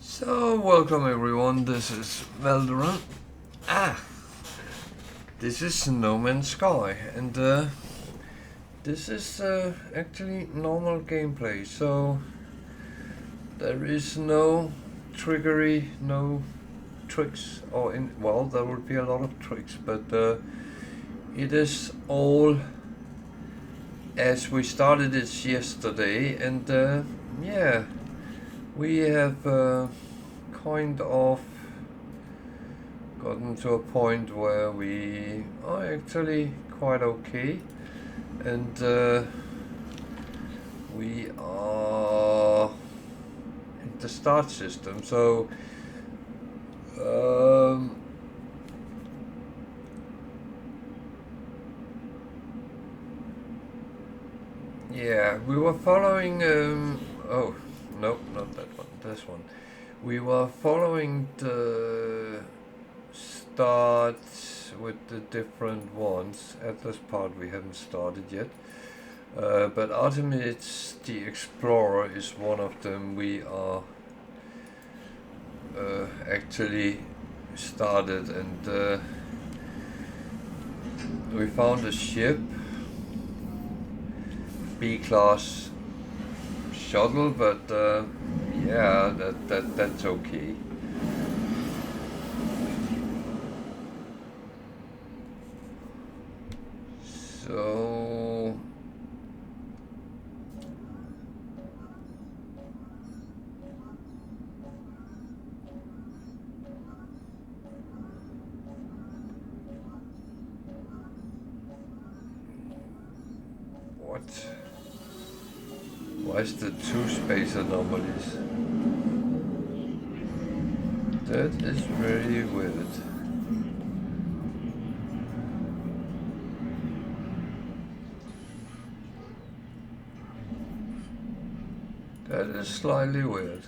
So, welcome everyone, this is Valderan. This is No Man's Sky, and this is actually normal gameplay, so there is no trickery, no tricks, well, there will be a lot of tricks, but it is all as we started it yesterday, and yeah, we have kind of gotten to a point where we are actually quite okay, and we are in the start system, so yeah, we were following oh no, not that one, this one. We were following the start with the different ones. At this part we haven't started yet, but Artemis the Explorer is one of them. We are actually started, and we found a ship, B-class shuttle, but yeah, that's okay. So what? Why is the two space anomalies? That is very weird. That is slightly weird.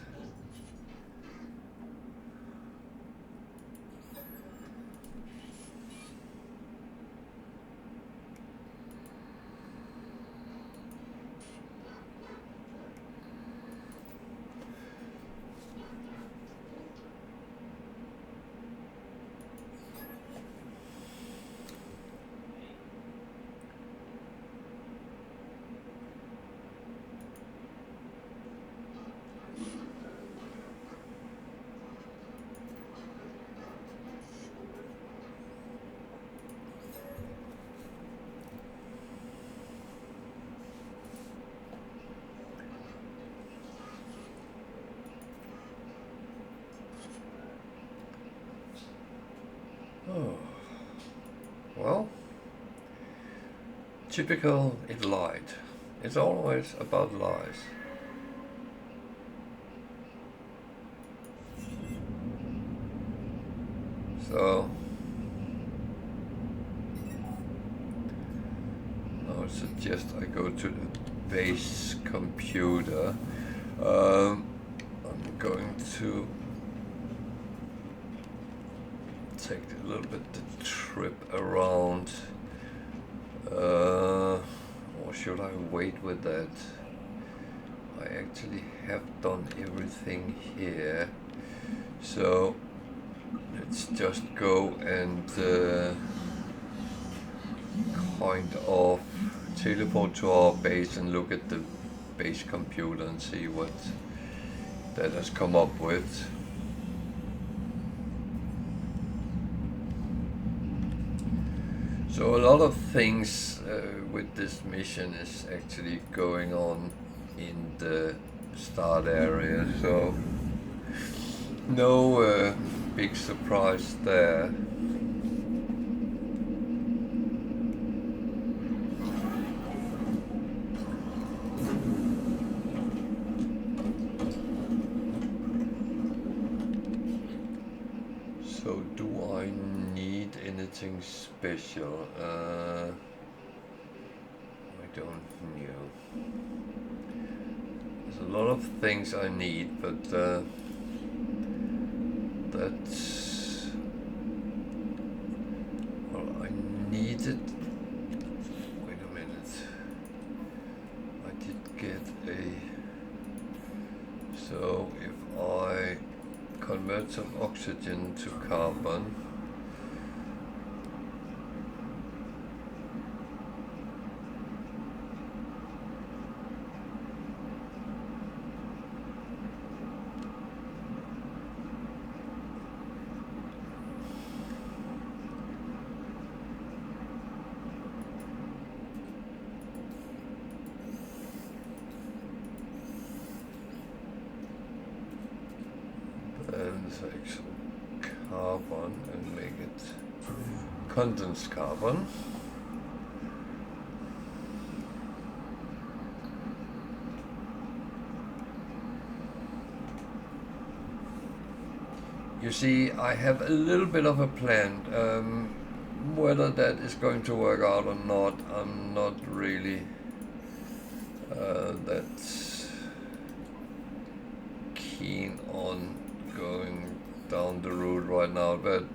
Oh. Well, typical, it lied. It's always about lies. So I would suggest I go to the base computer. I'm going to take a little bit the trip around, or should I wait with that? I actually have done everything here, so let's just go and kind of teleport to our base and look at the base computer and see what that has come up with. So a lot of things with this mission is actually going on in the start area, so no big surprise there. So do I need anything special? I don't know. There's a lot of things I need, but that's... well, I needed... wait a minute. I did get a... so if I convert some oxygen to carbon. And take some carbon and make it condensed carbon. You see, I have a little bit of a plan. Whether that is going to work out or not, I'm not really that keen on going down the road right now, but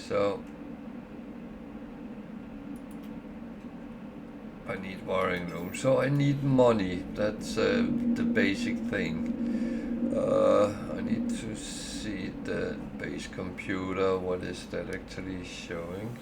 so I need wiring loom, so I need money. That's the basic thing. I need to see the base computer. What is that actually showing?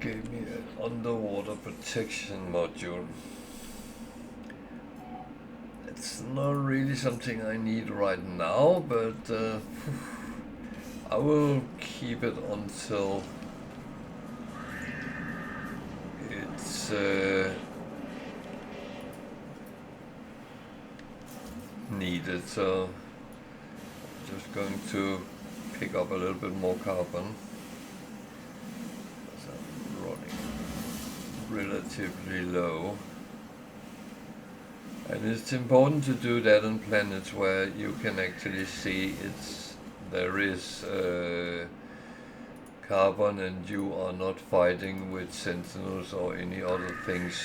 Gave me an underwater protection module. It's not really something I need right now, but I will keep it until it's needed. So I'm just going to pick up a little bit more carbon. Relatively low, and it's important to do that on planets where you can actually see there is carbon and you are not fighting with sentinels or any other things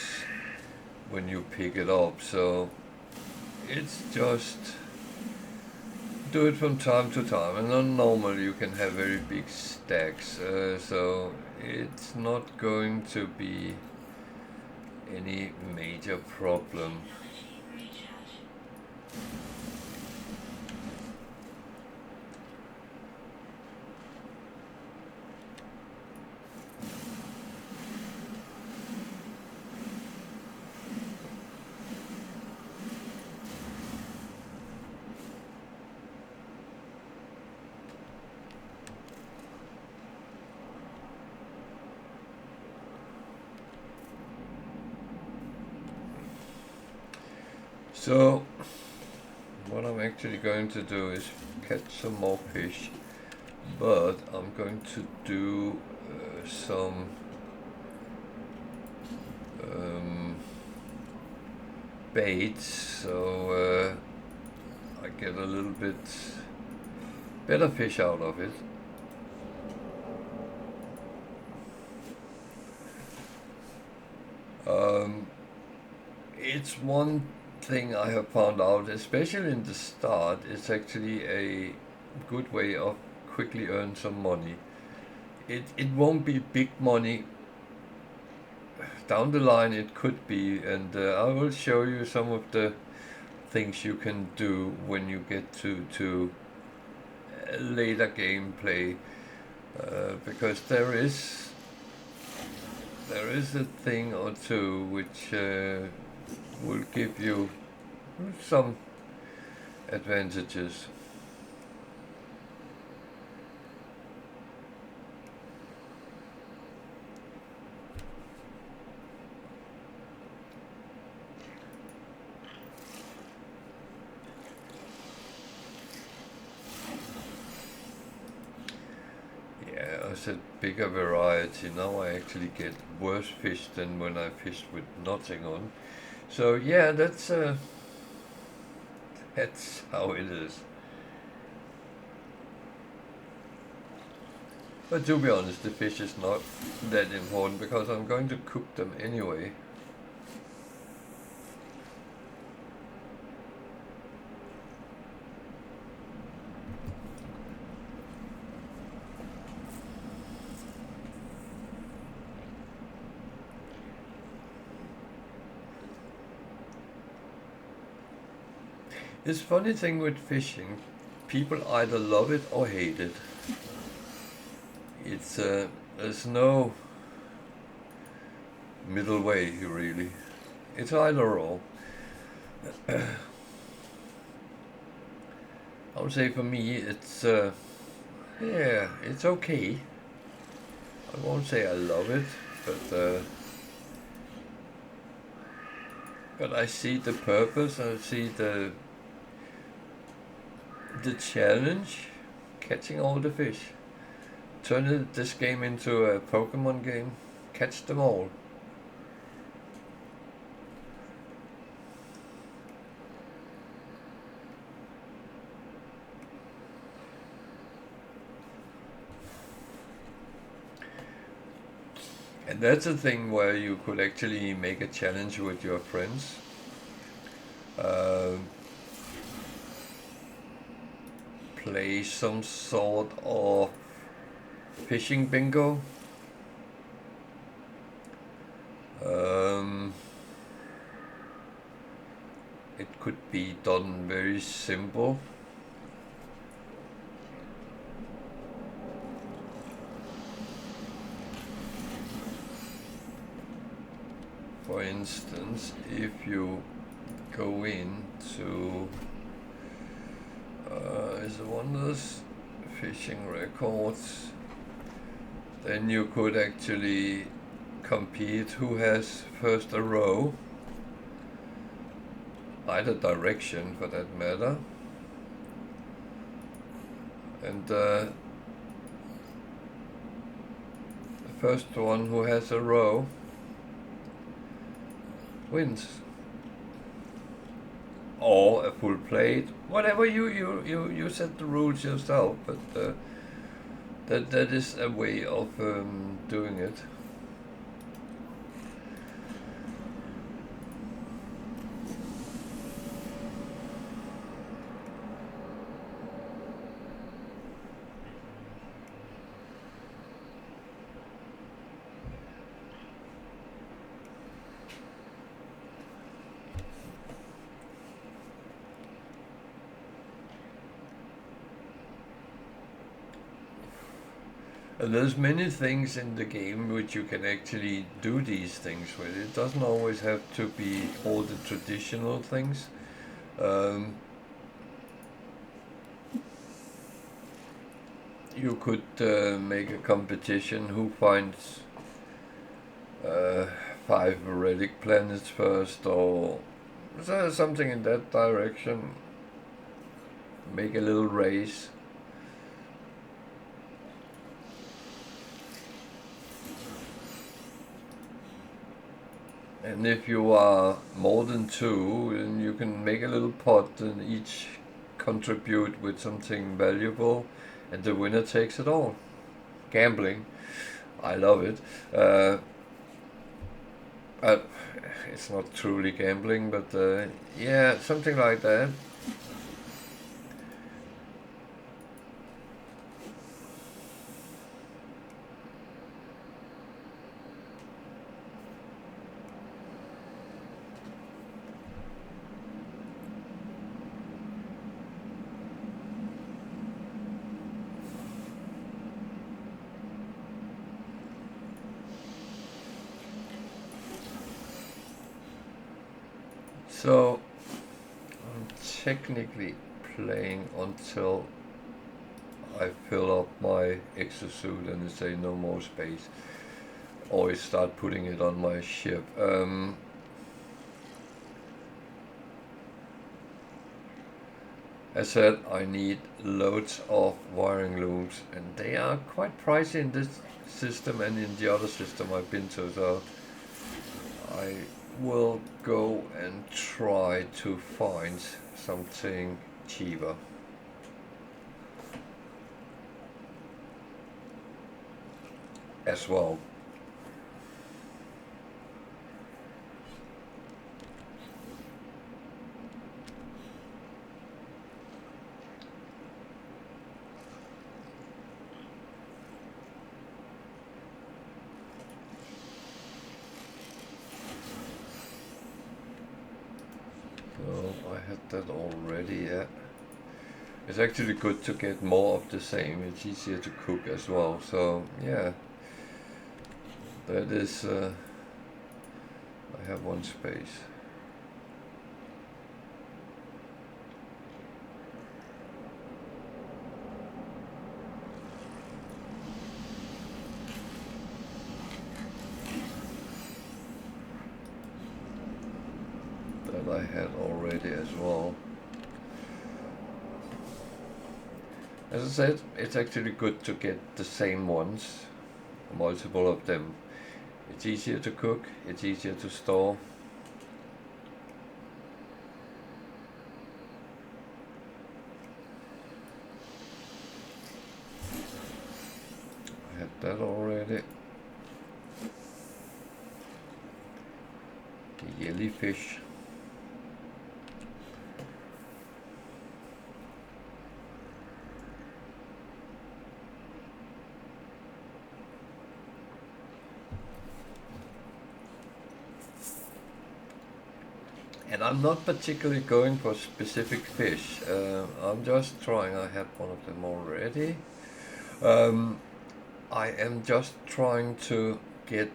when you pick it up. So it's just do it from time to time, and on normal you can have very big stacks, so it's not going to be any major problem. So what I'm actually going to do is catch some more fish, but I'm going to do some baits, so I get a little bit better fish out of it. It's one thing I have found out, especially in the start, it's actually a good way of quickly earn some money. It won't be big money. Down the line it could be, and I will show you some of the things you can do when you get to later gameplay, because there is a thing or two which will give you some advantages. Yeah, I said bigger variety. Now I actually get worse fish than when I fished with nothing on. So yeah, that's how it is. But to be honest, the fish is not that important because I'm going to cook them anyway. It's funny thing with fishing, people either love it or hate it. It's there's no middle way really. It's either or. I would say for me, it's yeah, it's okay. I won't say I love it, but I see the purpose. I see the challenge, catching all the fish. Turn this game into a Pokemon game. Catch them all. And that's a thing where you could actually make a challenge with your friends. Uh, Play some sort of fishing bingo. It could be done very simple. For instance, if you go into is it one of those fishing records, then you could actually compete who has first a row, either direction for that matter, and the first one who has a row wins. Or a full plate, whatever you set the rules yourself, but that is a way of doing it. And there's many things in the game which you can actually do these things with. It doesn't always have to be all the traditional things. You could make a competition who finds 5 relic planets first, or something in that direction. Make a little race. And if you are more than 2, then you can make a little pot and each contribute with something valuable, and the winner takes it all. Gambling. I love it. It's not truly gambling, but yeah, something like that. So I'm technically playing until I fill up my exosuit and they say no more space. Always start putting it on my ship. As said, I need loads of wiring looms, and they are quite pricey in this system and in the other system I've been to, so I will go and try to find something cheaper. As well. So I had that already, yeah. It's actually good to get more of the same. It's easier to cook as well. So yeah, that is. I have one space. That I had already as well. As I said, it's actually good to get the same ones, multiple of them. It's easier to cook, it's easier to store. I had that already. The jellyfish. And I'm not particularly going for specific fish. I'm just trying. I had one of them already. I am just trying to get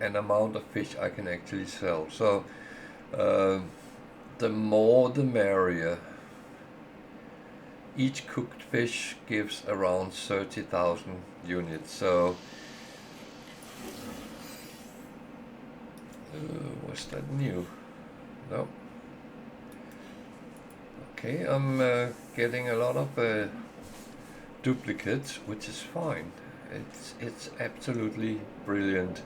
an amount of fish I can actually sell. So the more the merrier. Each cooked fish gives around 30,000 units. So was that new? No. Okay, I'm getting a lot of duplicates, which is fine. It's absolutely brilliant.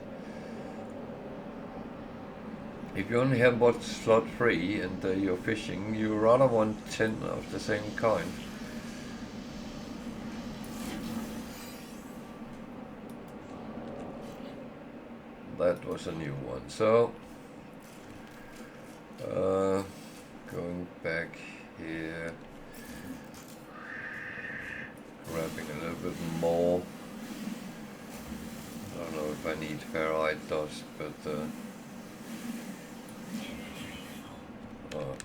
If you only have one slot free and you're fishing, you rather want 10 of the same kind. That was a new one. So going back here, grabbing a little bit more. I don't know if I need ferrite dust, but oh, okay.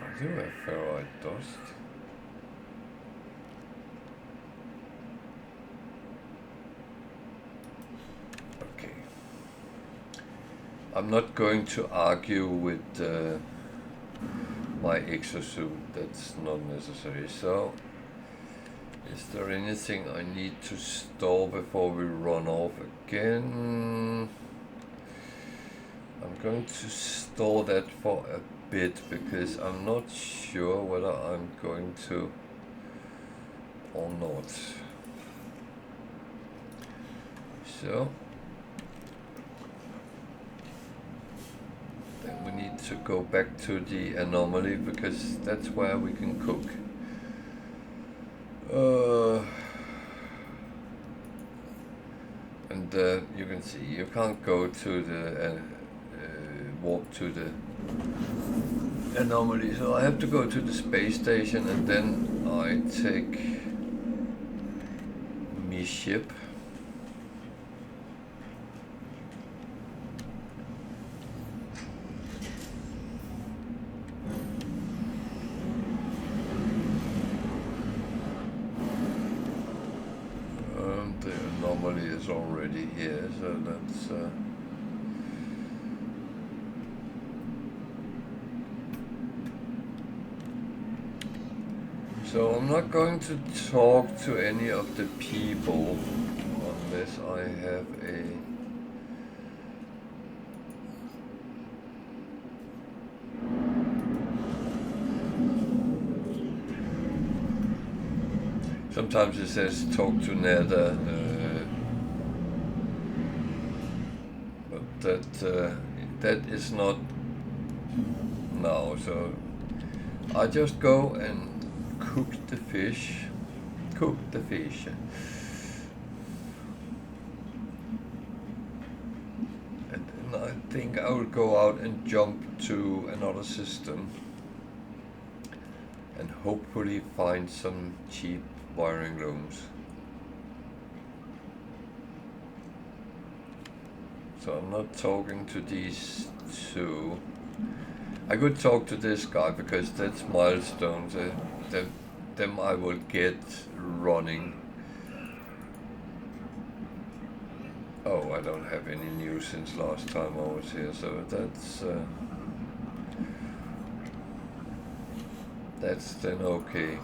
I do have ferrite dust. Okay. I'm not going to argue with my exosuit. That's not necessary. So, is there anything I need to store before we run off again? I'm going to store that for a bit because I'm not sure whether I'm going to or not. So then we need to go back to the anomaly because that's where we can cook. And you can see you can't go to the warp to the anomaly, so I have to go to the space station and then I take my ship. The anomaly is already here, so that's so I'm not going to talk to any of the people unless I have a Sometimes it says talk to Nether, but that is not now. So I just go and cook the fish. Cook the fish. And then I think I will go out and jump to another system and hopefully find some cheap wiring looms. So I'm not talking to these two. I could talk to this guy because that's milestones. Them I will get running. Oh, I don't have any news since last time I was here, so that's then okay.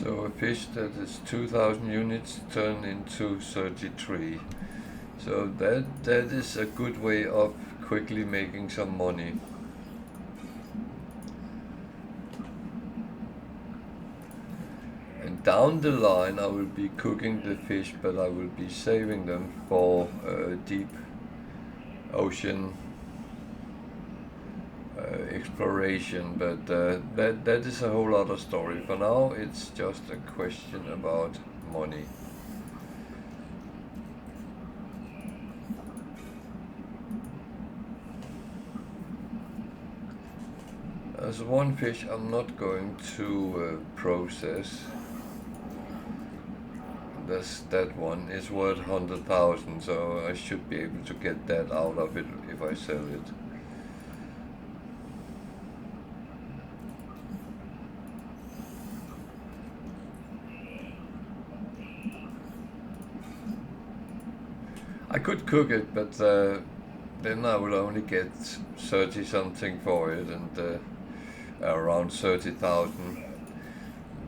So a fish that is 2,000 units turned into 33. So that is a good way of quickly making some money. And down the line I will be cooking the fish, but I will be saving them for deep ocean exploration, but that is a whole other story. For now it's just a question about money. There's one fish I'm not going to process. That one is worth 100,000, so I should be able to get that out of it if I sell it. I could cook it, but then I will only get 30 something for it, and around 30,000.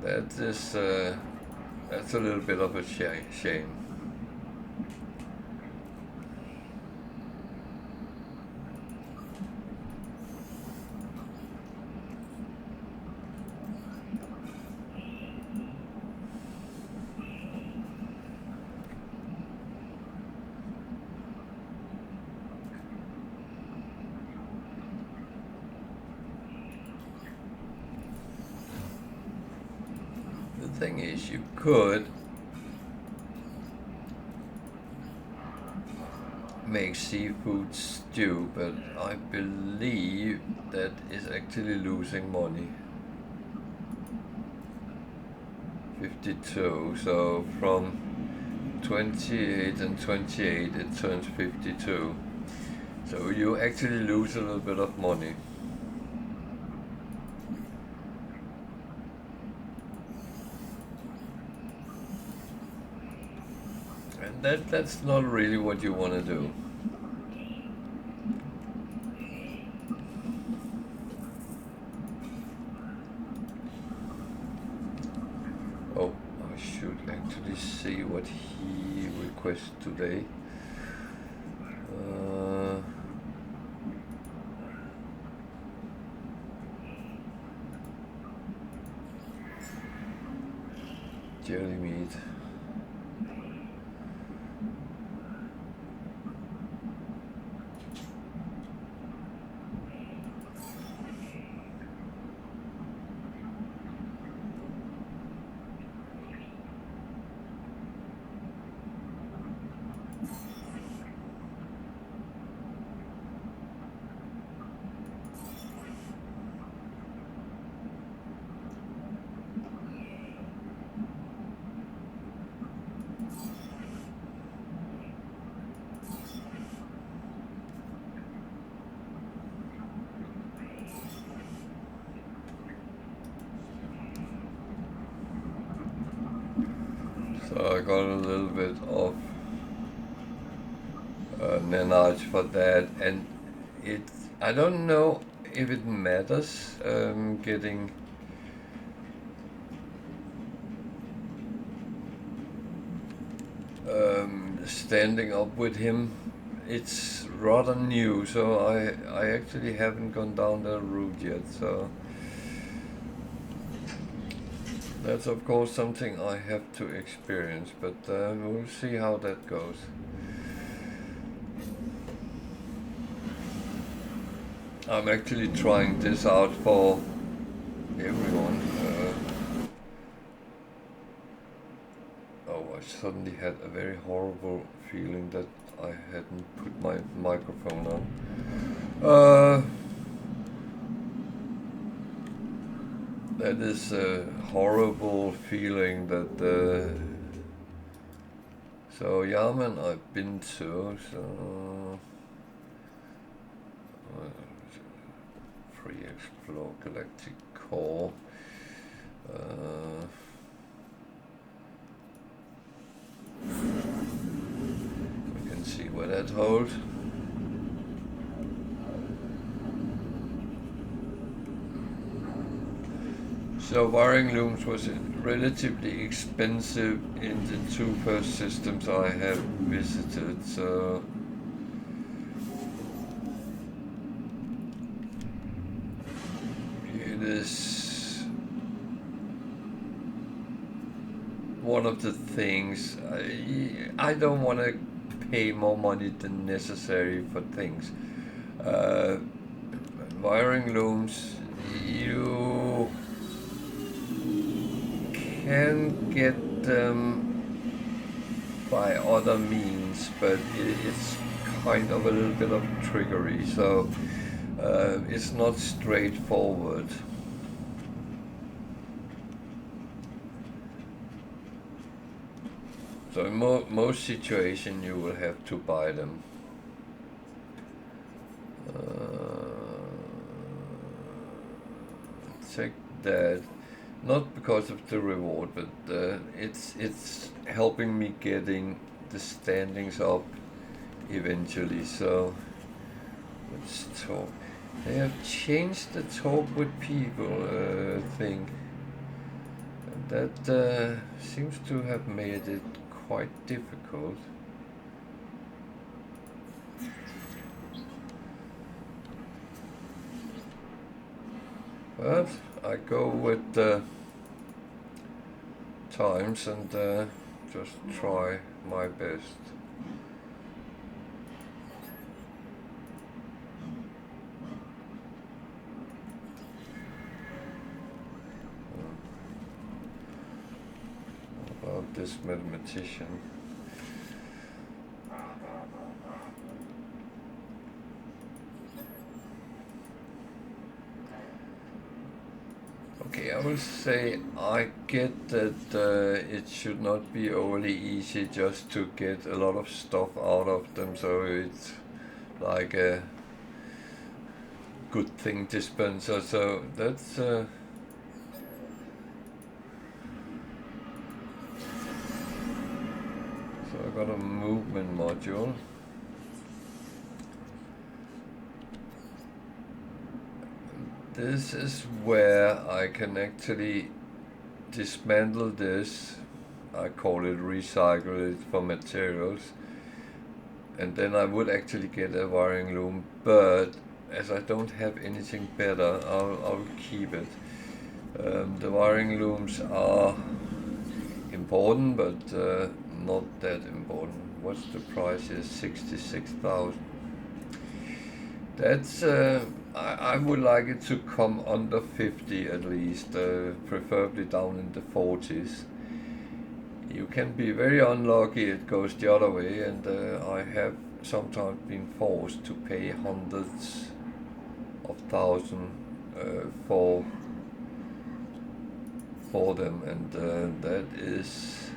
That is that's a little bit of a shame. The thing is, you could make seafood stew, but I believe that is actually losing money. 52, so from 28 and 28 it turns 52. So you actually lose a little bit of money. And that's not really what you want to do. Oh, I should actually see what he requests today. Jelly meat. So I got a little bit of nanage for that, and I don't know if it matters getting standing up with him. It's rather new, so I actually haven't gone down that route yet, so that's of course something I have to experience, but we'll see how that goes. I'm actually trying this out for everyone. Oh, I suddenly had a very horrible feeling that I hadn't put my microphone on. That is a horrible feeling that so Yaman I've been to, so free explore galactic core. We can see where that holds. So wiring looms was relatively expensive in the two first systems I have visited, so it is one of the things. I don't want to pay more money than necessary for things. Wiring looms, you can get them by other means, but it's kind of a little bit of trickery, so it's not straightforward. So in most situations you will have to buy them. Check that. Not because of the reward, but it's helping me getting the standings up eventually. So let's talk. They have changed the talk with people thing. And that seems to have made it quite difficult. But I go with the times and just try my best. About this mathematician. Okay, I will say I get that it should not be overly easy just to get a lot of stuff out of them, so it's like a good thing dispenser, so that's so I got a movement module. This is where I can actually dismantle this. I call it recycle it for materials, and then I would actually get a wiring loom, but as I don't have anything better, I'll keep it. The wiring looms are important, but not that important. What's the price here? 66,000. That's I would like it to come under 50 at least, preferably down in the 40s. You can be very unlucky, it goes the other way, and I have sometimes been forced to pay hundreds of thousands for them, and that is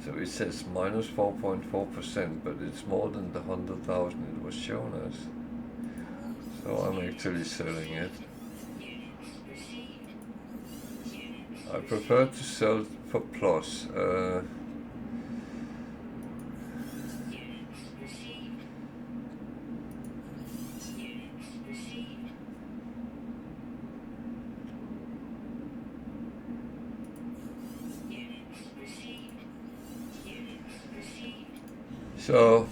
so it says minus 4.4%, but it's more than the 100,000 it was shown as. So I'm actually selling it. I prefer to sell for plus. So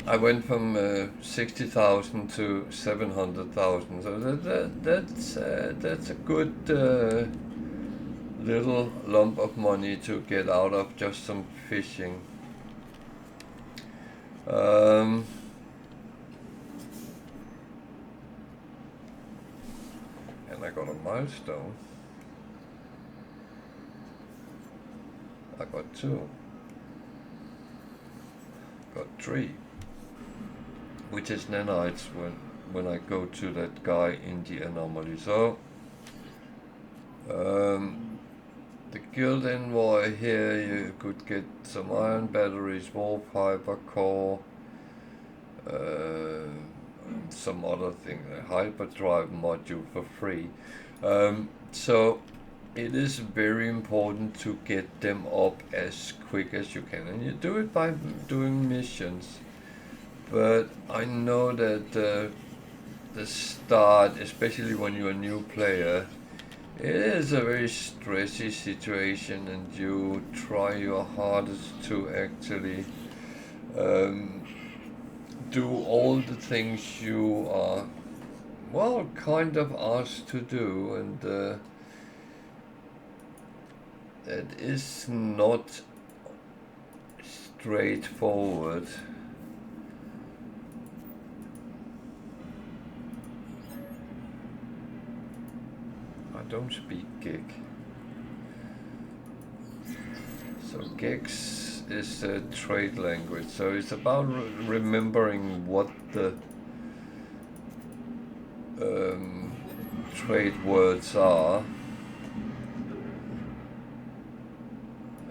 I went from 60,000 to 700,000. So that's a good little lump of money to get out of just some fishing. And I got a milestone. I got 2. Got 3. Which is nanites when I go to that guy in the Anomaly. So the guild envoy here, you could get some iron batteries, warp fiber core, some other thing, a hyperdrive module for free. So it is very important to get them up as quick as you can, and you do it by doing missions. But I know that the start, especially when you're a new player, it is a very stressy situation, and you try your hardest to actually do all the things you are, well, kind of asked to do, and that is not straightforward. I don't speak Gig. So Gex is a trade language, so it's about remembering what the trade words are,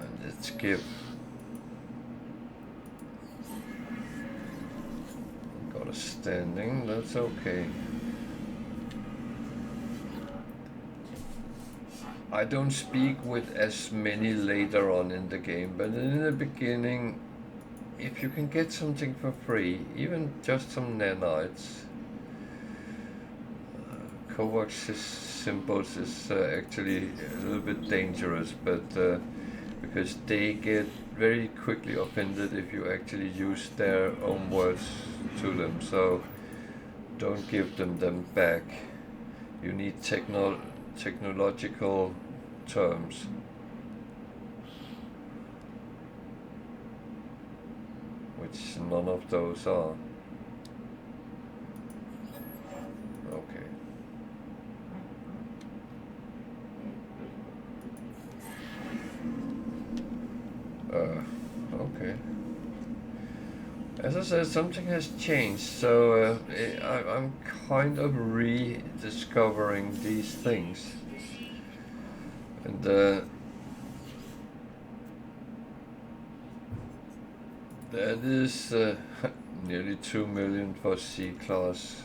and it's give. Got a standing, that's okay. I don't speak with as many later on in the game, but in the beginning, if you can get something for free, even just some nanites, Kovacs symbols is actually a little bit dangerous, but because they get very quickly offended if you actually use their own words to them, so don't give them back. You need technological terms. Which none of those are. Okay. Okay. As I said, something has changed, so I'm kind of rediscovering these things. And that is nearly 2 million for C-class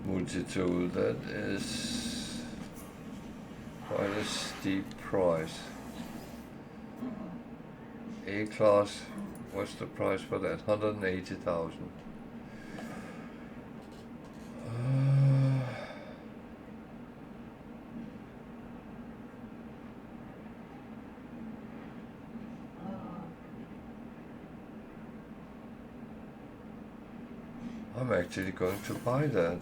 multi-tool. That is quite a steep price. A-class, what's the price for that? 180,000. I'm actually going to buy that.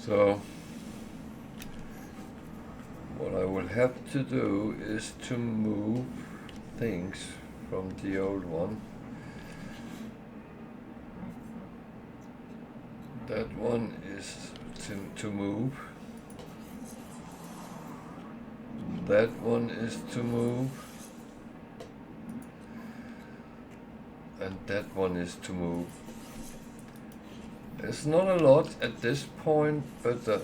So what I will have to do is to move things from the old one. That one is to move. That one is to move. And that one is to move. There's not a lot at this point, but this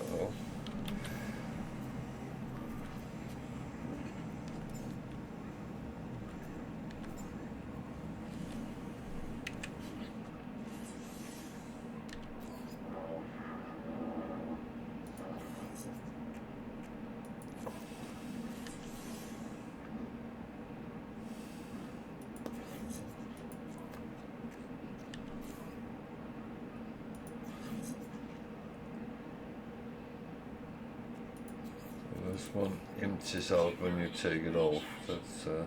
one empties out when you take it off. That's okay.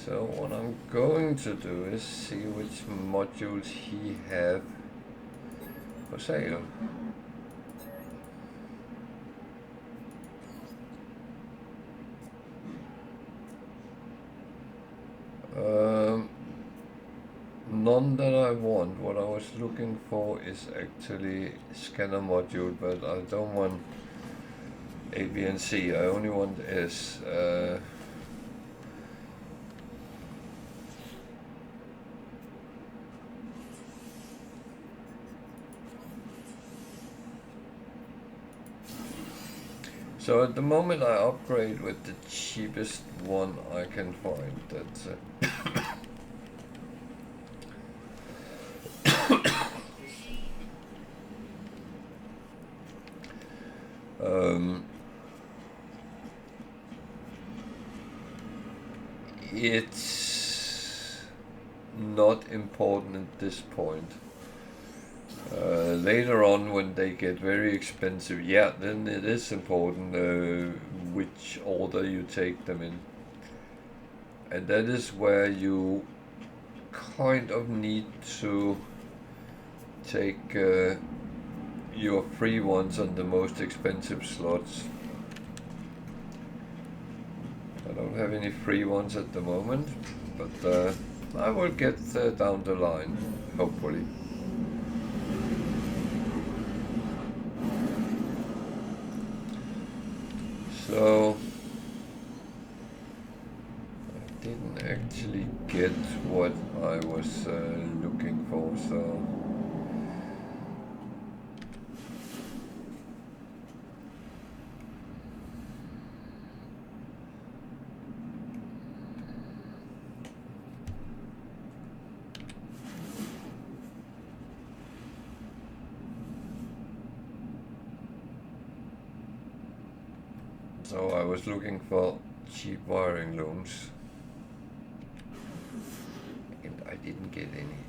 So what I'm going to do is see which modules he have for sale. None that I want. What I was looking for is actually scanner module, but I don't want A, B, and C. I only want S. So at the moment I upgrade with the cheapest one I can find. That's it's not important at this point. Later on, when they get very expensive, yeah, then it is important which order you take them in. And that is where you kind of need to take your free ones on the most expensive slots. I don't have any free ones at the moment, but I will get down the line, hopefully. So I didn't actually get what I was looking for, so I was looking for cheap wiring looms, and I didn't get any.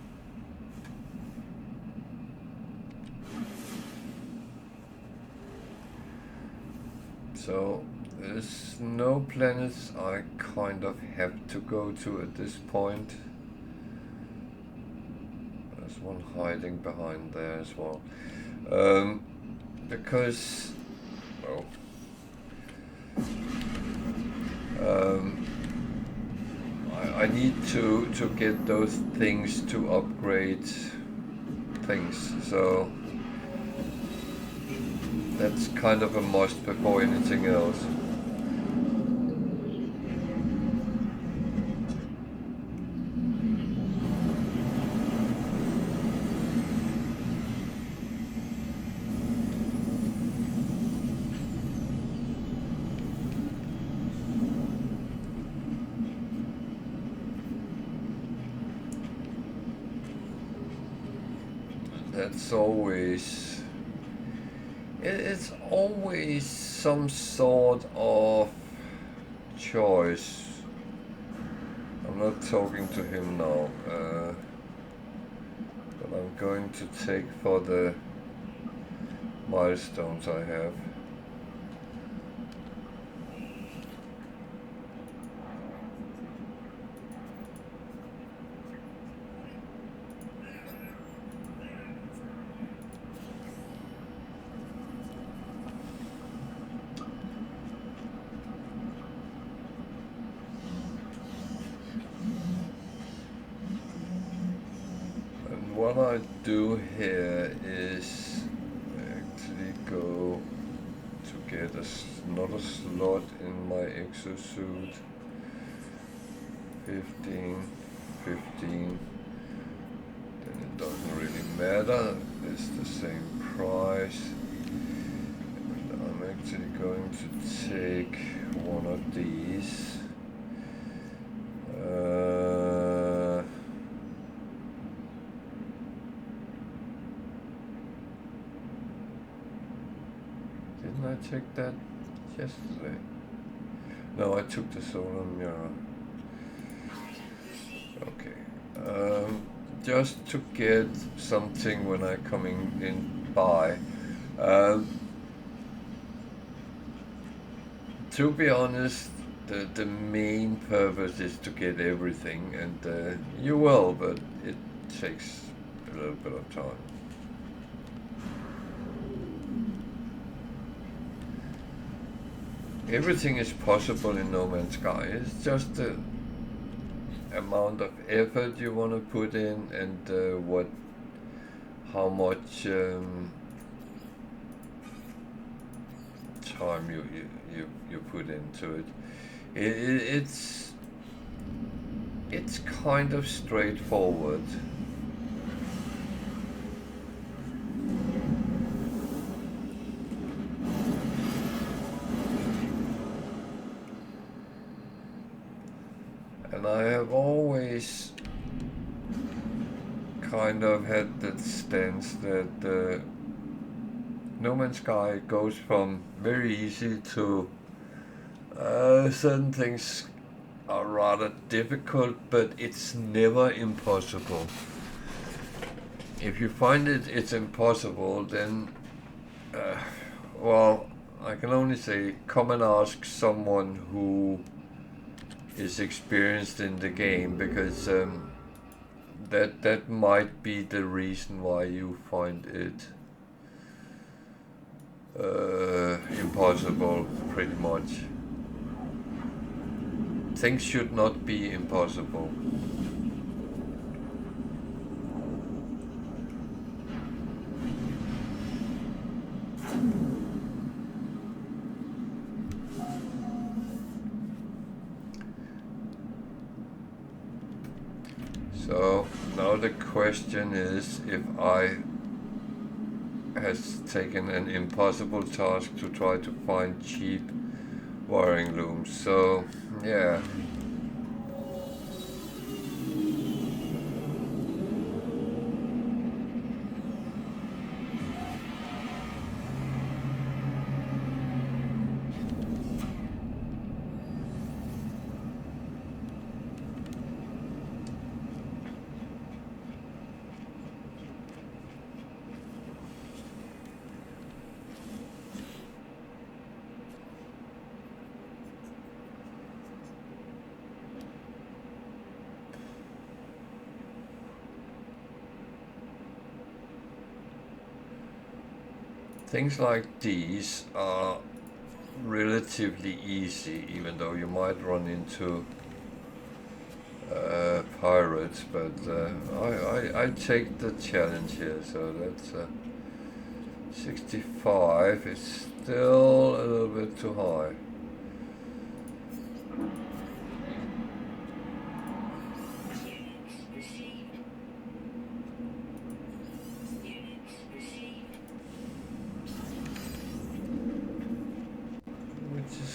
So there's no planets I kind of have to go to at this point. There's one hiding behind there as well. Because, well, I need to get those things to upgrade things, so that's kind of a must before anything else. That's always, it's always some sort of choice. I'm not talking to him now, but I'm going to take for the milestones I have. What I do here is actually go to get another slot in my exosuit. 15, 15. Then it doesn't really matter. It's the same price. And I'm actually going to take one of these. Didn't I take that yesterday? No, I took the solar mirror. Okay. Just to get something when I coming in by. To be honest, the main purpose is to get everything, and you will, but it takes a little bit of time. Everything is possible in No Man's Sky. It's just the amount of effort you want to put in, and how much time you put into it. It's kind of straightforward. And I have always kind of had that stance that No Man's Sky goes from very easy to certain things are rather difficult, but it's never impossible. If you find it's impossible, then well, I can only say come and ask someone who is experienced in the game, because that might be the reason why you find it impossible, pretty much. Things should not be impossible. So now the question is, if I has taken an impossible task to try to find cheap wiring looms. So yeah. Things like these are relatively easy, even though you might run into pirates, but I take the challenge here. So that's 65. It's still a little bit too high.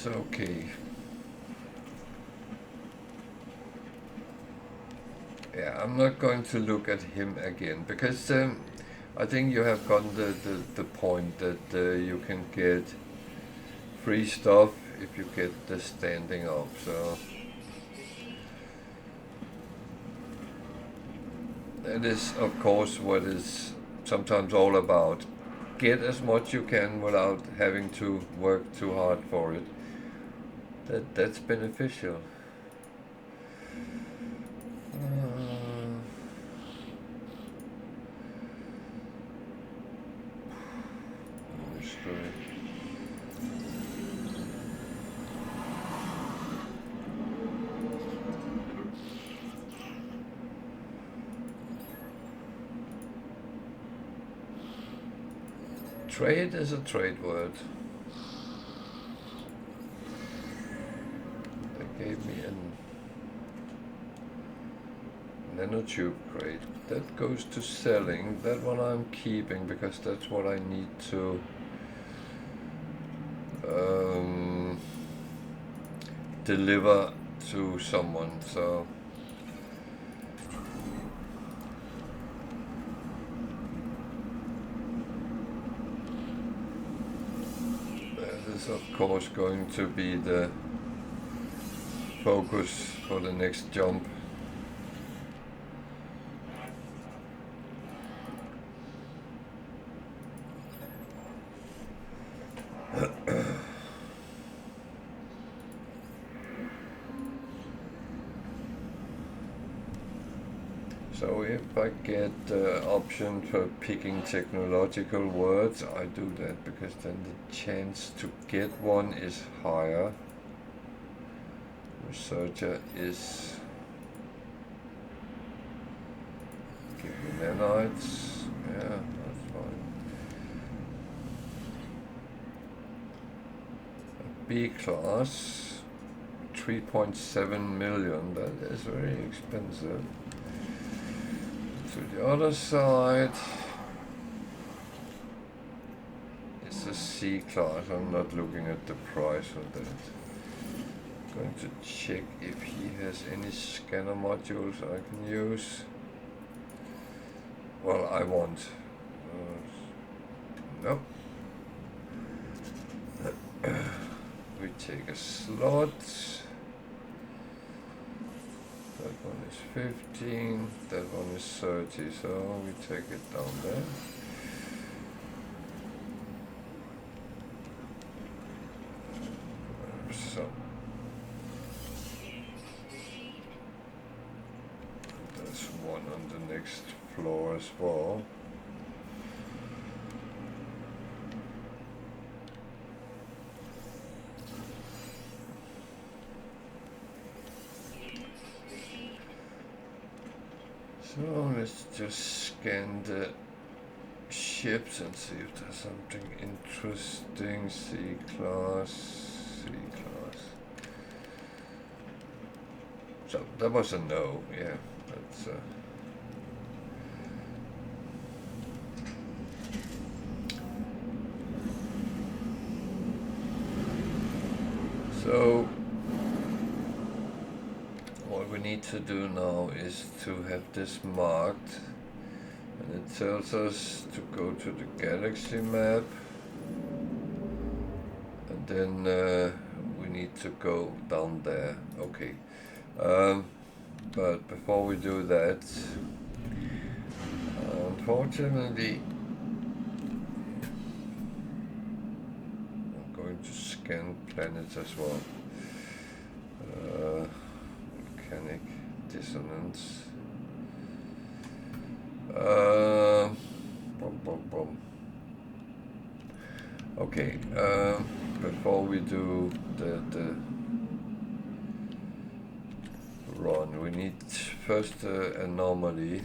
Okay. Yeah, I'm not going to look at him again, because I think you have gotten the point that you can get free stuff if you get the standing up. So that is, of course, what is sometimes all about. Get as much you can without having to work too hard for it. That's beneficial. Trade is a trade word. They gave me a nanotube crate. That goes to selling. That one I'm keeping because that's what I need to deliver to someone. So that is of course going to be the focus for the next jump. So if I get the option for picking technological words, I do that because then the chance to get one is higher. Researcher is give me nanites. Yeah, that's fine. A B class, 3.7 million. That is very expensive. To the other side, it's a C class. I'm not looking at the price of that. I'm going to check if he has any scanner modules I can use. Well, I want. Nope. We take a slot. That one is 15, that one is 30, so we take it down there. So there's one on the next floor as well. So let's just scan the ships and see if there's something interesting. C class, C class. So that was a no, yeah. That's so what we need to do now is to have this marked, and it tells us to go to the galaxy map, and then we need to go down there. Okay, but before we do that, unfortunately I'm going to scan planets as well. Volcanic dissonance. Okay, before we do the run, we need first the anomaly.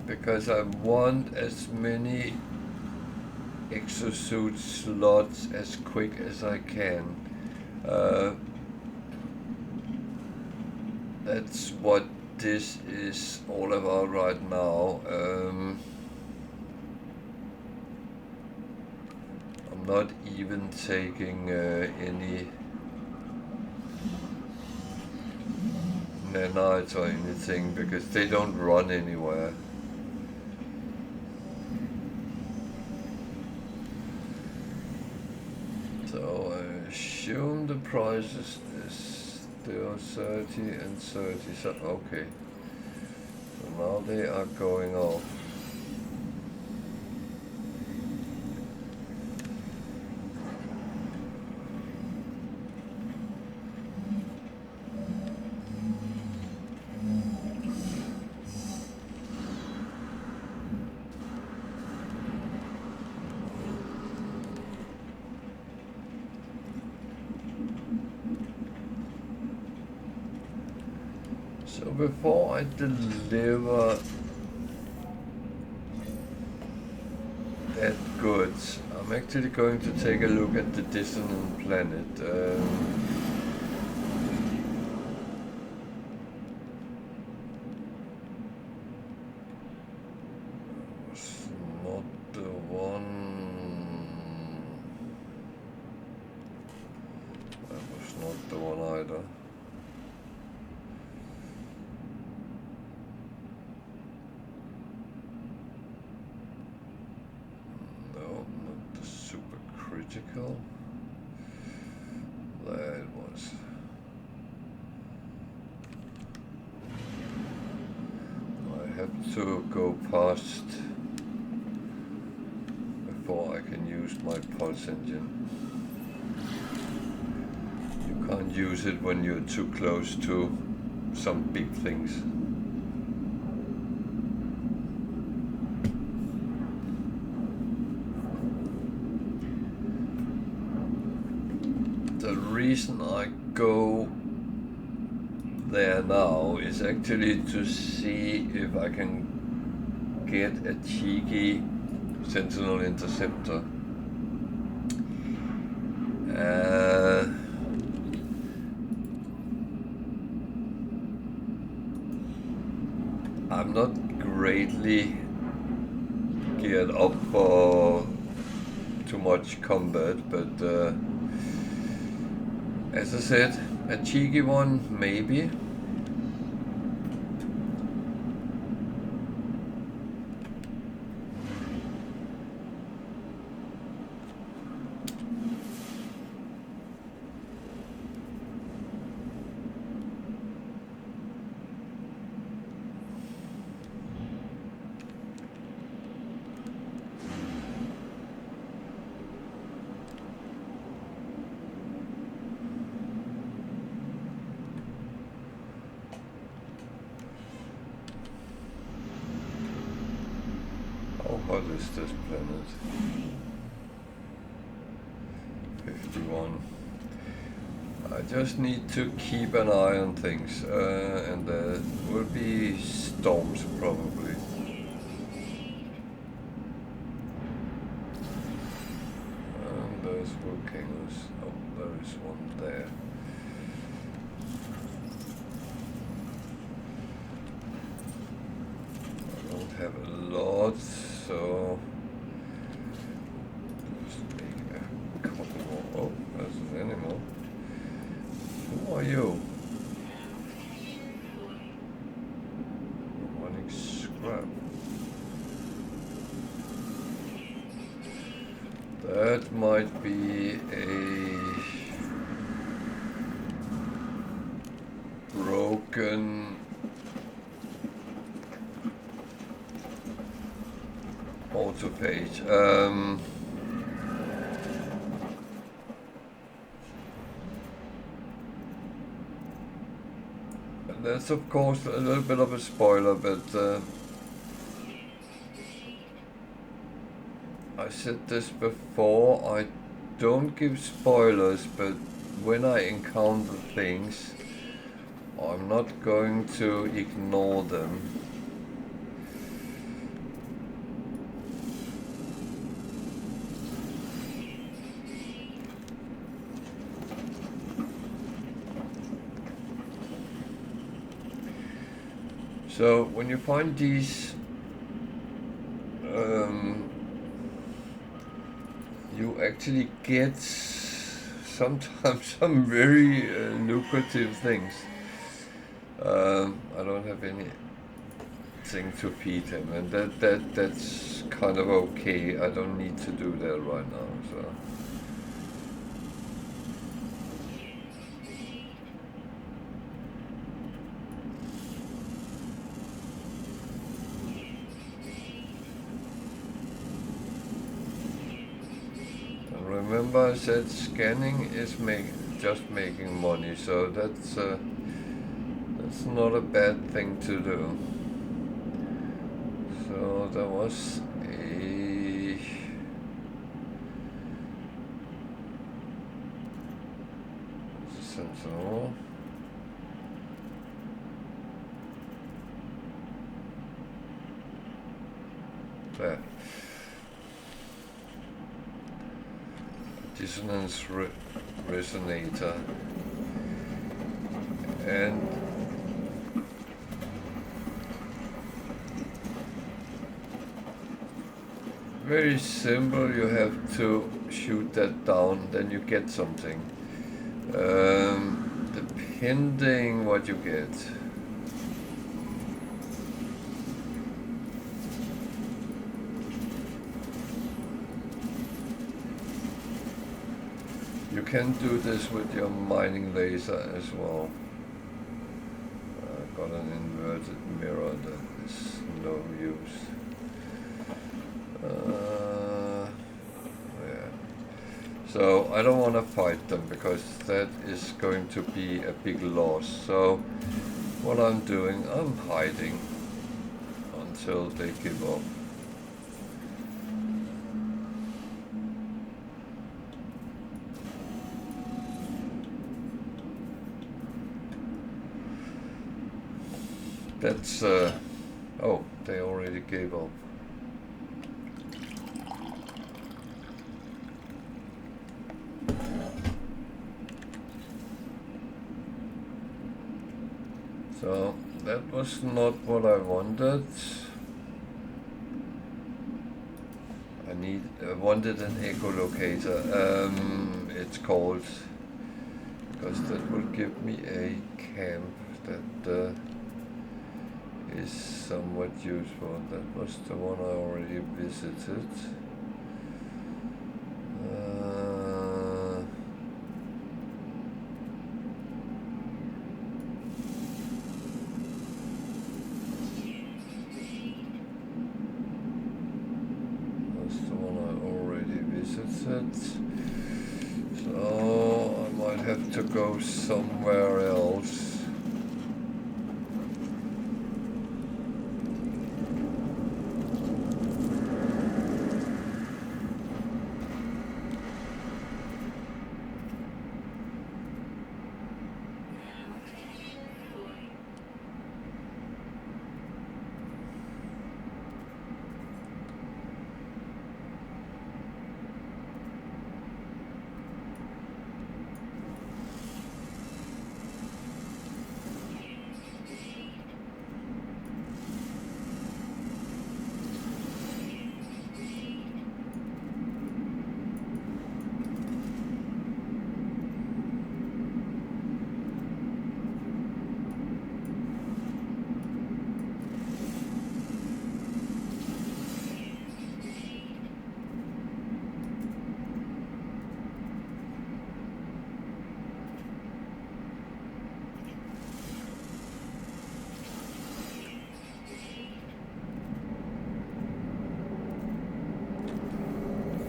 Because I want as many exosuit slots as quick as I can. That's what this is all about right now. I'm not even taking any nanites or anything because they don't run anywhere. So I assume the prices is still 30 and 30. So okay. So now they are going off. So before I deliver that goods, I'm actually going to take a look at the dissonant planet. Was not the one. That was not the one either. Critical. There it was. I have to go past before I can use my pulse engine. You can't use it when you're too close to some big things. The reason I go there now is actually to see if I can get a cheeky Sentinel interceptor. I'm not greatly geared up for too much combat, but as I said, a cheeky one maybe. What is this planet? 51. I just need to keep an eye on things, and there will be storms probably. And there's volcanoes. Oh, there is one there. I don't have a lot. So just make a couple more. Oh, there's an animal. Who are you? Wanting scrap. That might be a broken auto page. That's of course a little bit of a spoiler, but I said this before, I don't give spoilers, but when I encounter things, I'm not going to ignore them. So when you find these, you actually get sometimes some very lucrative things. I don't have anything to feed him, and that's kind of okay. I don't need to do that right now. So. Remember, I said scanning is just making money, so that's not a bad thing to do. So there was a Sentinel. there. Dissonance resonator, and very simple. You have to shoot that down, then you get something. Depending what you get. You can do this with your mining laser as well. Got an inverted mirror, that is no use. Yeah. So I don't want to fight them because that is going to be a big loss. So what I'm doing, I'm hiding until they give up. That's, oh, they already gave up. So, that was not what I wanted. I wanted an echolocator, it's called, because that will give me a camp that is somewhat useful. That was the one I already visited. That's the one I already visited. So I might have to go somewhere else.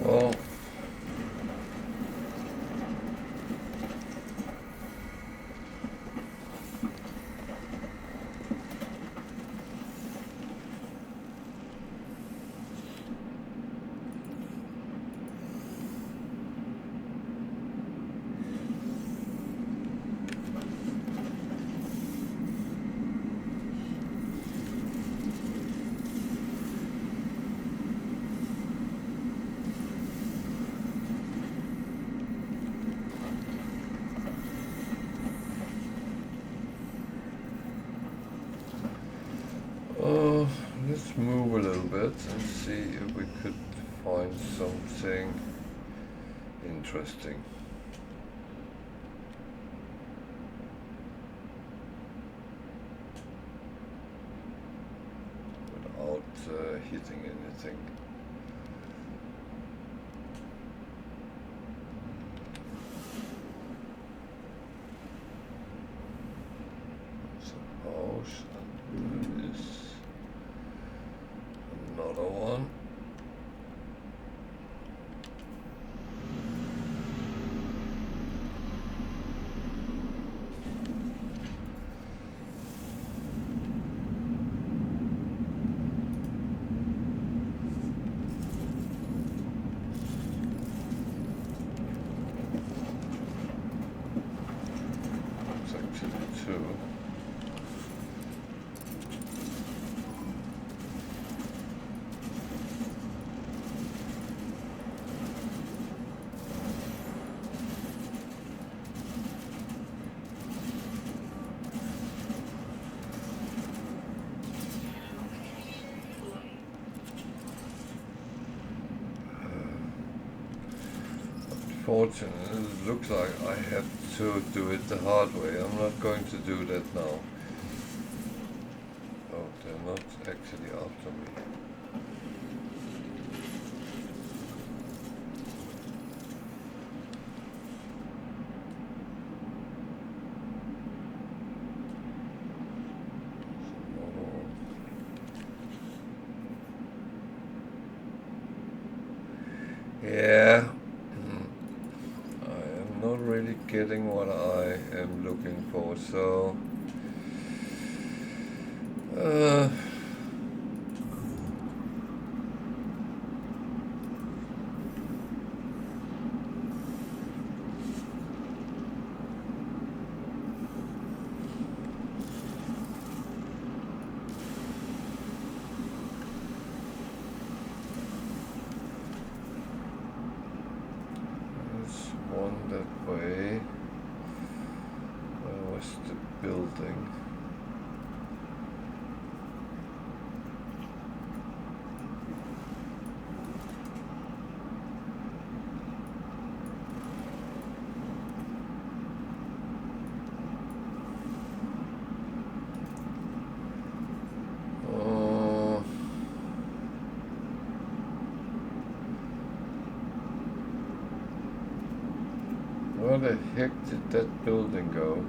Oh. Let's move a little bit and see if we could find something interesting. Without hitting anything. It's a house, and there is another one. unfortunate. It looks like I have to do it the hard way. I'm not going to do that now. Oh, they're not actually after me. Yeah, I am not really getting what I am looking for, so there's one that way. Where was the building? Where the heck did that building go?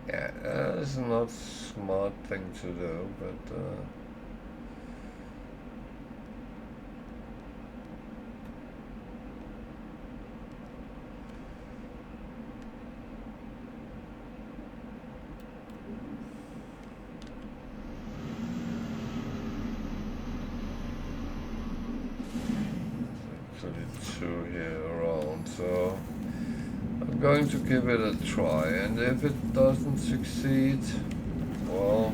Yeah, that's not a smart thing to do, but actually two here around, so I'm going to give it a try, and if it doesn't succeed, well,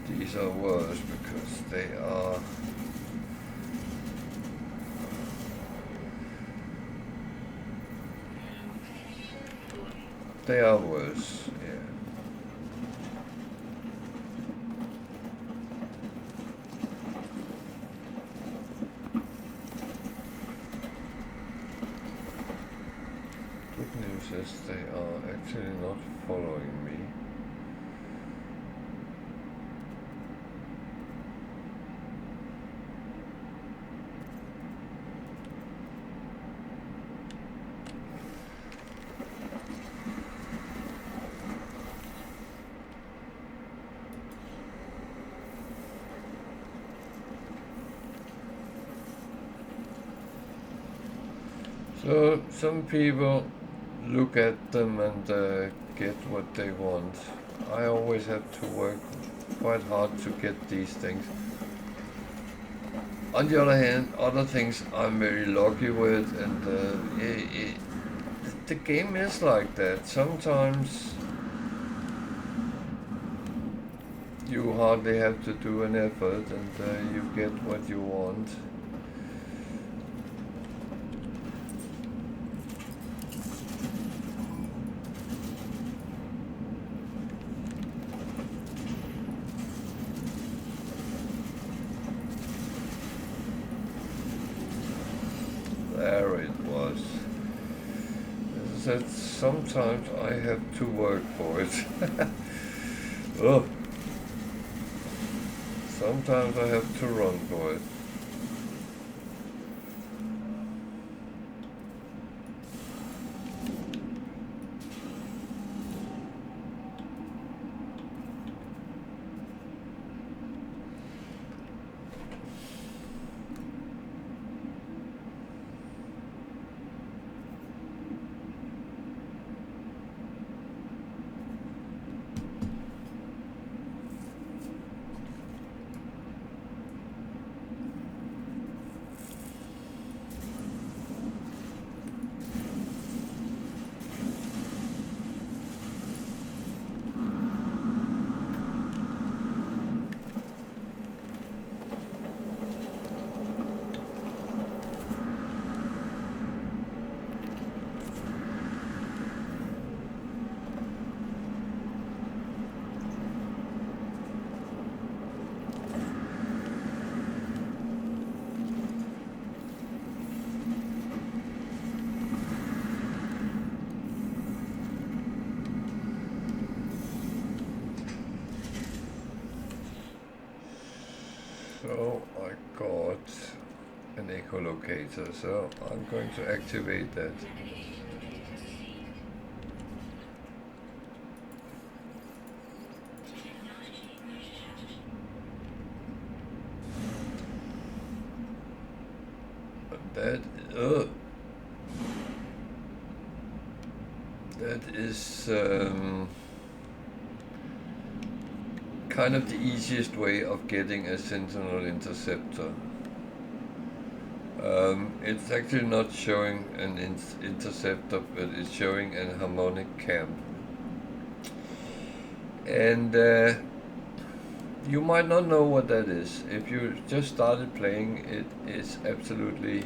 these are worse because they are worse, yeah. Good news is they are actually not following me. So some people look at them and get what they want. I always have to work quite hard to get these things. On the other hand, other things I'm very lucky with, and the game is like that. Sometimes you hardly have to do an effort, and you get what you want. There it was. That sometimes I have to work for it. Oh, sometimes I have to run for it. So I got an echolocator, so I'm going to activate that. That is kind of the easiest way of getting a sentinel interceptor. It's actually not showing an interceptor, but it's showing a harmonic camp. And you might not know what that is. If you just started playing, it is absolutely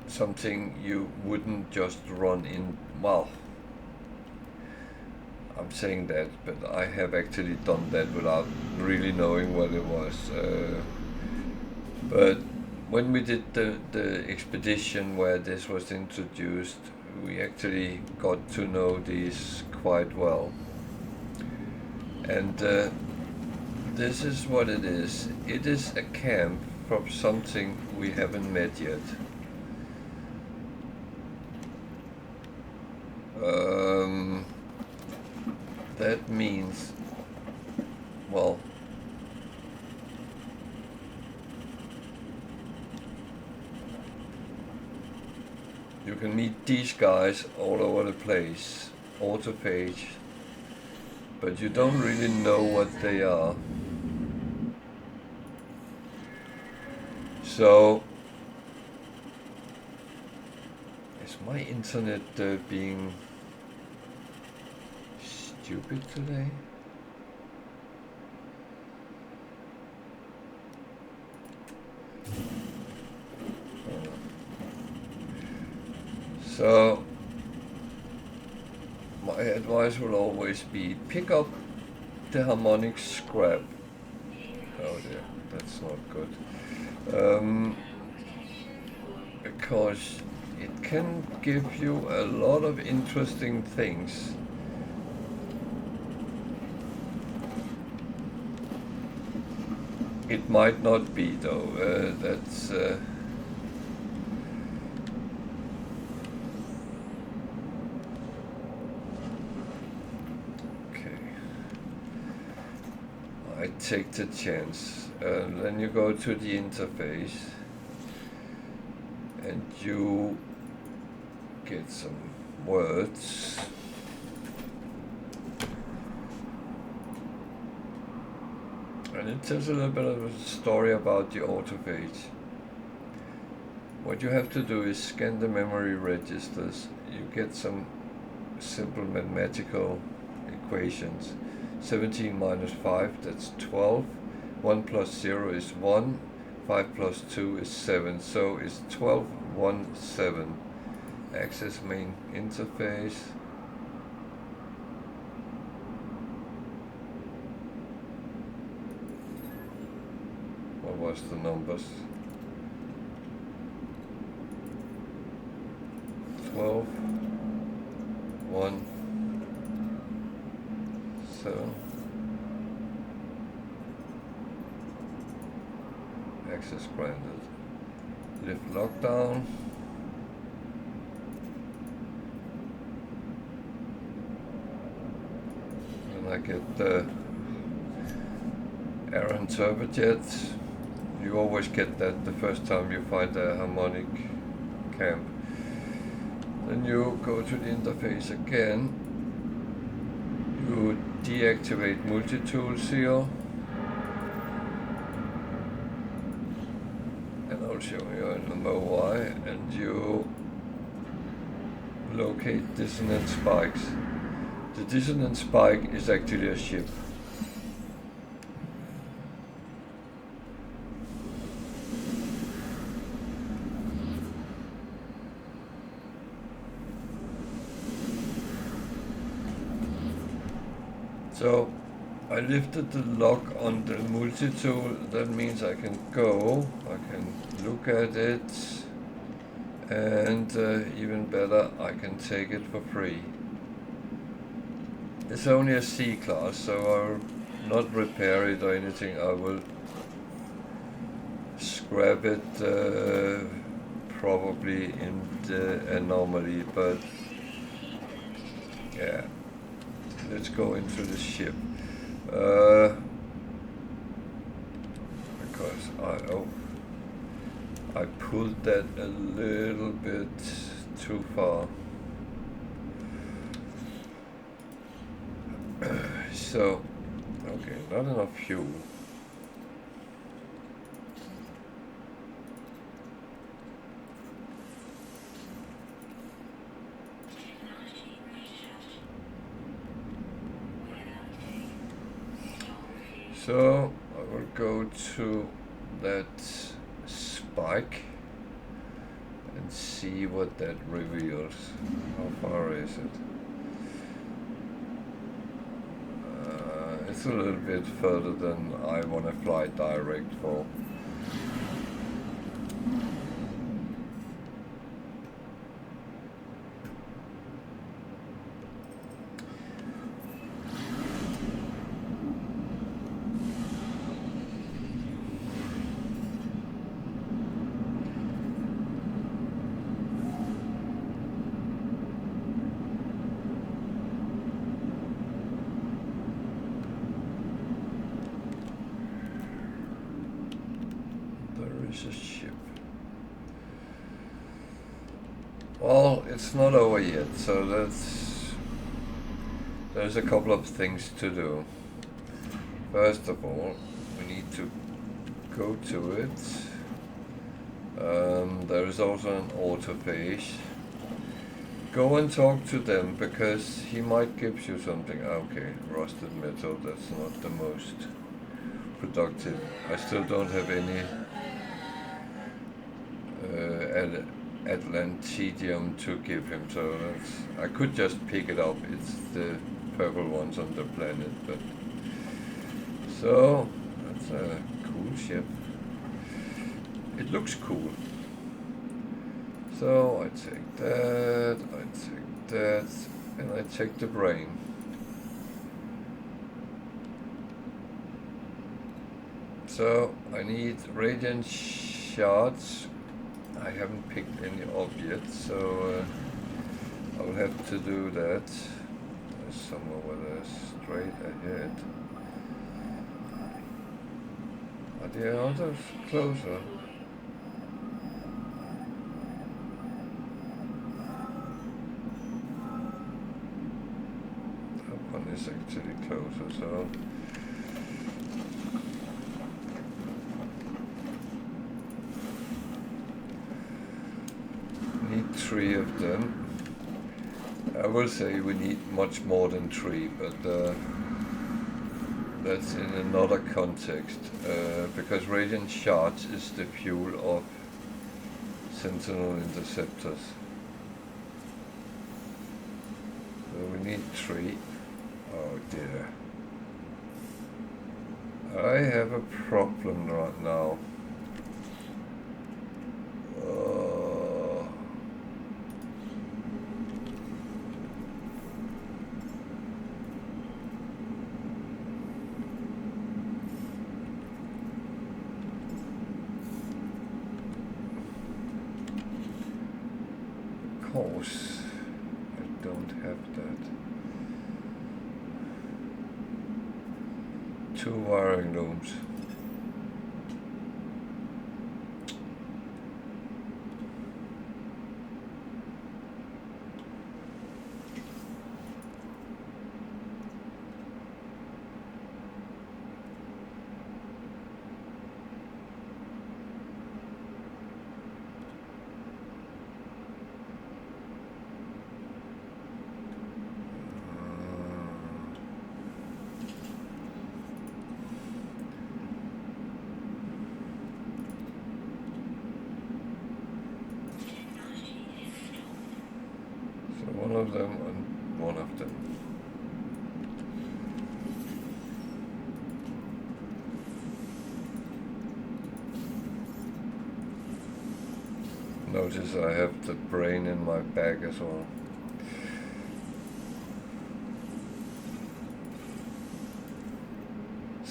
something you wouldn't just run in. Well, I'm saying that, but I have actually done that without really knowing what it was. But when we did the expedition where this was introduced, we actually got to know these quite well. And this is what it is. It is a camp from something we haven't met yet. That means, well, you can meet these guys all over the place, auto page, but you don't really know what they are. So, is my internet being stupid today? So, my advice will always be pick up the harmonic scrap. Oh dear, that's not good. Because it can give you a lot of interesting things. It might not be though, that's okay. I take the chance. Then you go to the interface and you get some words. And it tells a little bit of a story about the autopage. What you have to do is scan the memory registers. You get some simple mathematical equations. 17 minus 5, that's 12. 1 plus 0 is 1. 5 plus 2 is 7. So it's 12, 1, 7. Access main interface. What was the numbers? 12, 1, 7. Access granted. Lift lockdown. And I get the error interpret. You always get that the first time you find a harmonic camp. Then you go to the interface again. You deactivate multi-tools here. And I'll show you in the MOI. And you locate dissonant spikes. The dissonant spike is actually a ship. So I lifted the lock on the multi-tool. That means I can go, I can look at it, and even better, I can take it for free. It's only a C class, so not repair it or anything. I will scrap it probably in the Anomaly, but yeah, let's go into the ship. Because I pulled that a little bit too far. So, okay, not enough fuel. So I will go to that spike and see what that reveals. How far is it? It's a little bit further than I want to fly direct for. A ship. Well, it's not over yet, so there's a couple of things to do. First of all, we need to go to it. There is also an auto page. Go and talk to them, because he might give you something. Okay, rusted metal, that's not the most productive. I still don't have any Atlantidium to give him, so I could just pick it up. It's the purple ones on the planet, but so that's a cool ship. It looks cool. So I take that, and I take the brain. So I need radiant shards. I haven't picked any up yet, so I will have to do that. There's some over there straight ahead. Are the others closer? That one is actually closer, so need 3 of them. I will say we need much more than 3, but that's in another context, because radiant shards is the fuel of sentinel interceptors. So we need 3. Oh dear. I have a problem right now. Course, I don't have that. 2 wiring looms. One of them and one of them. Notice I have the brain in my bag as well.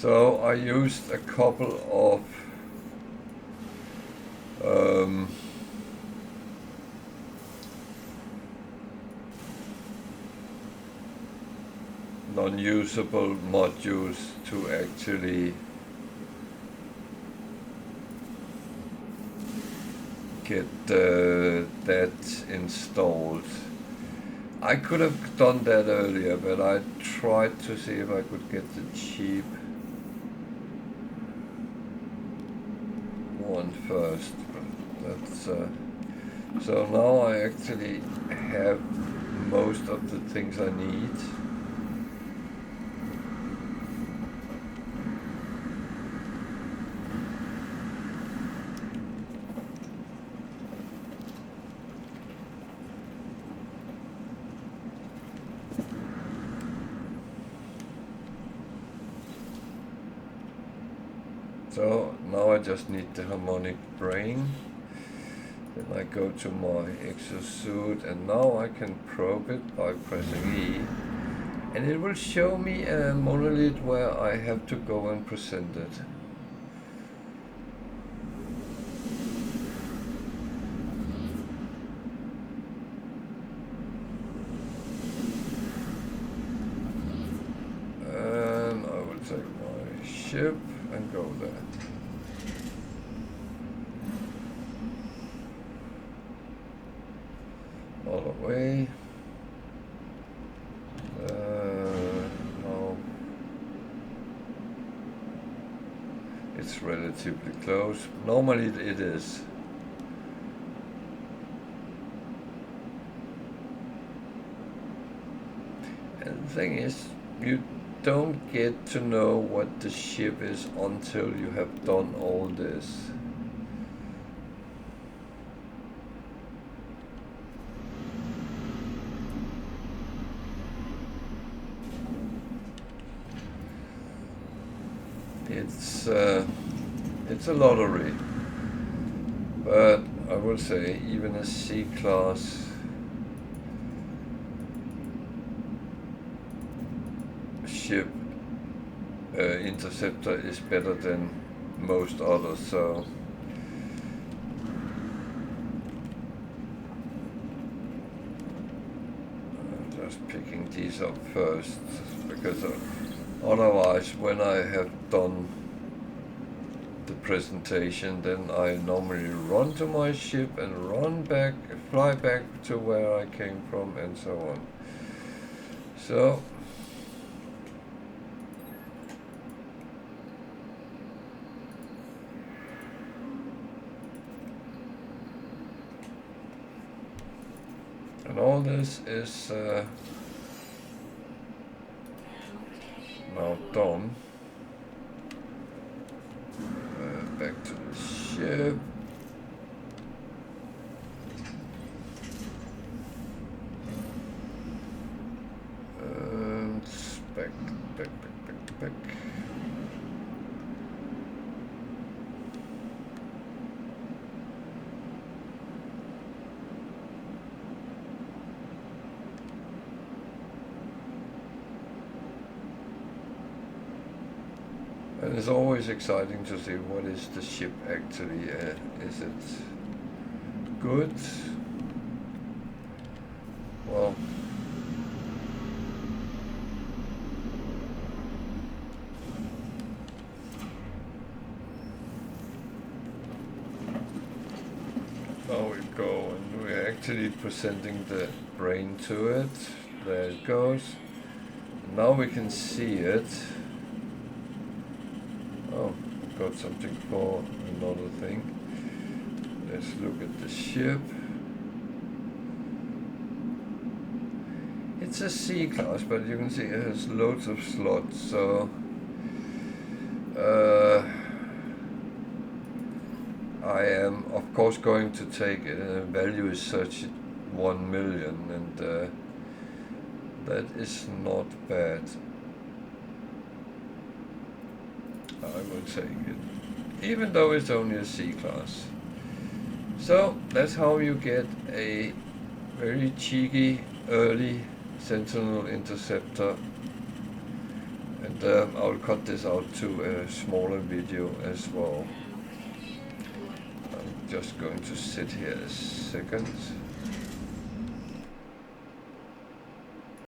So I used a couple of non-usable modules to actually get that installed. I could have done that earlier, but I tried to see if I could get the cheap one first. But that's so now I actually have most of the things I need. So now I just need the harmonic brain. Then I go to my exosuit, and now I can probe it by pressing E. And it will show me a monolith where I have to go and present it. And I will take my ship and go there. All the way. No. It's relatively close. Normally it is. And the thing is, you don't get to know what the ship is until you have done all this. It's a lottery, but I will say even a C-class ship interceptor is better than most others, so I'm just picking these up first, because otherwise when I have done the presentation, then I normally run to my ship and fly back to where I came from, and so on. So and all this is now done. Back to the ship. And back. And it's always exciting to see what is the ship actually, is it good? Well, now we go, and we're actually presenting the brain to it. There it goes. Now we can see it. Oh, I've got something for another thing. Let's look at the ship. It's a C-class, but you can see it has loads of slots, so I am of course going to take value is such 1 million, and that is not bad. I will take it, even though it's only a C-class. So that's how you get a very cheeky early Sentinel interceptor, and And I'll cut this out to a smaller video as well. I'm just going to sit here a second.